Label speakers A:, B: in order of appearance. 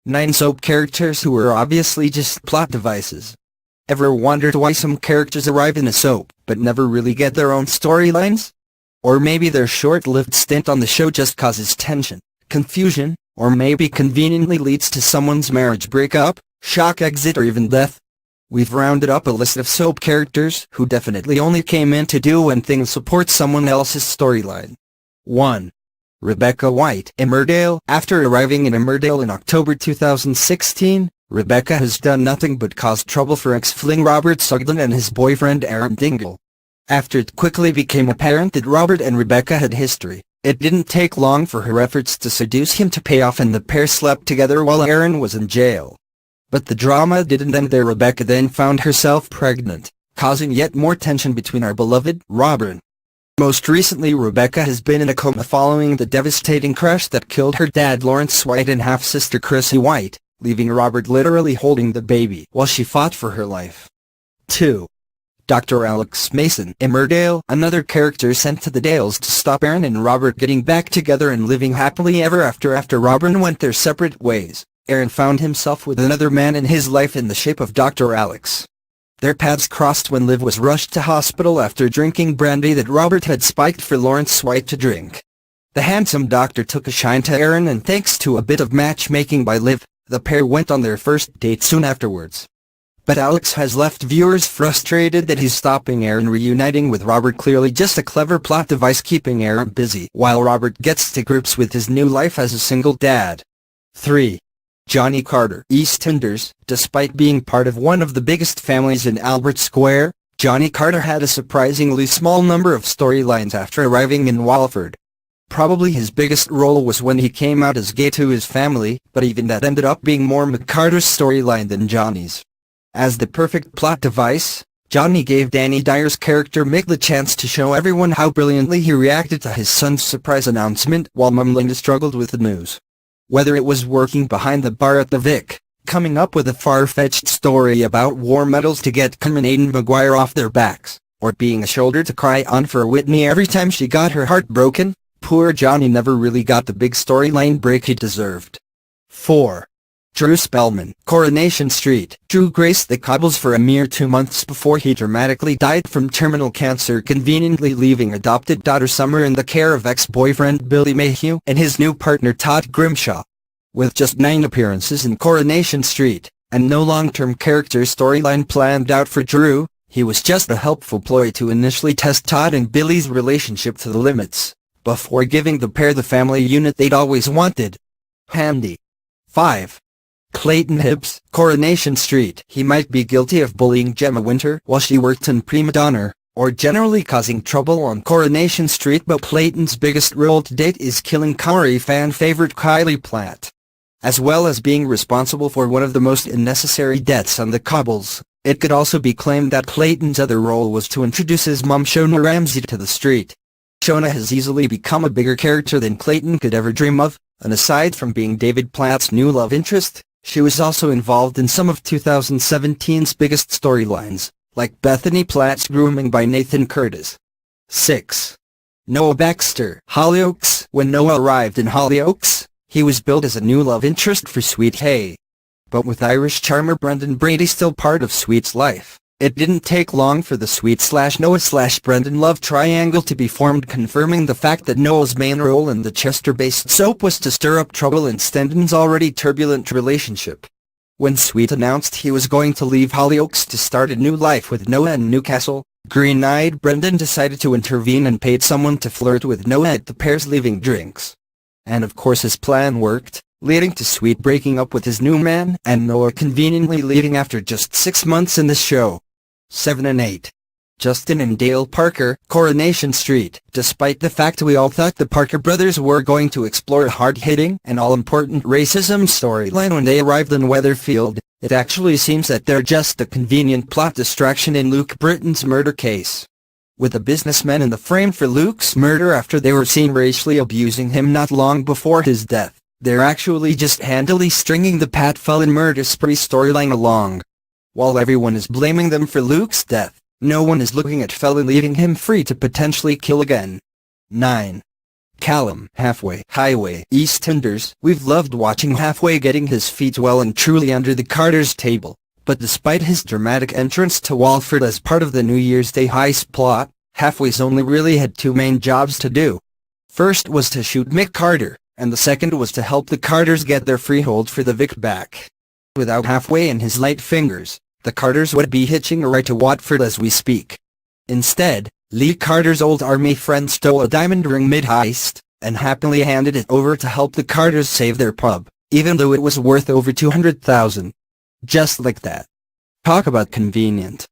A: 9 soap characters who were obviously just plot devices. Ever wondered why some characters arrive in a soap, but never really get their own storylines? Or maybe their short-lived stint on the show just causes tension, confusion, or maybe conveniently leads to someone's marriage breakup, shock exit, or even death? We've rounded up a list of soap characters who definitely only came in to do one thing: support someone else's storyline. 1. Rebecca White. Emmerdale. After arriving in Emmerdale in October 2016, Rebecca has done nothing but cause trouble for ex-fling Robert Sugden and his boyfriend Aaron Dingle. After it quickly became apparent that Robert and Rebecca had history, it didn't take long for her efforts to seduce him to pay off, and the pair slept together while Aaron was in jail. But the drama didn't end there. Rebecca then found herself pregnant, causing yet more tension between our beloved Robert. Most recently, Rebecca has been in a coma following the devastating crash that killed her dad Lawrence White and half-sister Chrissy White, leaving Robert literally holding the baby while she fought for her life. 2. Dr. Alex Mason. Emmerdale. Another character sent to the Dales to stop Aaron and Robert getting back together and living happily ever after. After Robert went their separate ways, Aaron found himself with another man in his life in the shape of Dr. Alex. Their paths crossed when Liv was rushed to hospital after drinking brandy that Robert had spiked for Lawrence White to drink. The handsome doctor took a shine to Aaron, and thanks to a bit of matchmaking by Liv, the pair went on their first date soon afterwards. But Alex has left viewers frustrated that he's stopping Aaron reuniting with Robert, clearly just a clever plot device keeping Aaron busy while Robert gets to grips with his new life as a single dad. 3. Johnny Carter. EastEnders. Despite being part of one of the biggest families in Albert Square, Johnny Carter had a surprisingly small number of storylines after arriving in Walford. Probably his biggest role was when he came out as gay to his family, but even that ended up being more McCarter's storyline than Johnny's. As the perfect plot device, Johnny gave Danny Dyer's character Mick the chance to show everyone how brilliantly he reacted to his son's surprise announcement while Mum Linda struggled with the news. Whether it was working behind the bar at the Vic, coming up with a far-fetched story about war medals to get Kim and Aidan Maguire off their backs, or being a shoulder to cry on for Whitney every time she got her heart broken, poor Johnny never really got the big storyline break he deserved. 4. Drew Spellman. Coronation Street. Drew graced the cobbles for a mere 2 months before he dramatically died from terminal cancer, conveniently leaving adopted daughter Summer in the care of ex-boyfriend Billy Mayhew and his new partner Todd Grimshaw. With just 9 appearances in Coronation Street, and no long-term character storyline planned out for Drew, he was just a helpful ploy to initially test Todd and Billy's relationship to the limits, before giving the pair the family unit they'd always wanted. Handy. 5. Clayton Hibbs. Coronation Street. He might be guilty of bullying Gemma Winter while she worked in Prima Donna, or generally causing trouble on Coronation Street, but Clayton's biggest role to date is killing Corey fan favorite Kylie Platt. As well as being responsible for one of the most unnecessary deaths on the cobbles, it could also be claimed that Clayton's other role was to introduce his mom Shona Ramsey to the street. Shona has easily become a bigger character than Clayton could ever dream of, and aside from being David Platt's new love interest, she was also involved in some of 2017's biggest storylines, like Bethany Platt's grooming by Nathan Curtis. 6. Noah Baxter. Hollyoaks. When Noah arrived in Hollyoaks, he was billed as a new love interest for Sweet Hay. But with Irish charmer Brendan Brady still part of Sweet's life, it didn't take long for the Sweet/Noah/Brendan love triangle to be formed, confirming the fact that Noah's main role in the Chester-based soap was to stir up trouble in Stendon's already turbulent relationship. When Sweet announced he was going to leave Hollyoaks to start a new life with Noah in Newcastle, green-eyed Brendan decided to intervene and paid someone to flirt with Noah at the pair's leaving drinks. And of course his plan worked, leading to Sweet breaking up with his new man and Noah conveniently leaving after just 6 months in the show. 7 and 8. Justin and Dale Parker. Coronation Street. Despite the fact we all thought the Parker brothers were going to explore a hard-hitting and all-important racism storyline when they arrived in Weatherfield, it actually seems that they're just a convenient plot distraction in Luke Britton's murder case. With the businessmen in the frame for Luke's murder after they were seen racially abusing him not long before his death, they're actually just handily stringing the Pat Fullen murder spree storyline along. While everyone is blaming them for Luke's death, no one is looking at Fullen leaving him free to potentially kill again. 9. Callum, Halfway, Highway, EastEnders. We've loved watching Halfway getting his feet well and truly under the Carter's table. But despite his dramatic entrance to Walford as part of the New Year's Day heist plot, Halfway's only really had two main jobs to do. First was to shoot Mick Carter, and the second was to help the Carters get their freehold for the Vic back. Without Halfway and his light fingers, the Carters would be hitching a ride to Watford as we speak. Instead, Lee Carter's old army friend stole a diamond ring mid-heist, and happily handed it over to help the Carters save their pub, even though it was worth over $200,000. Just like that. Talk about convenient.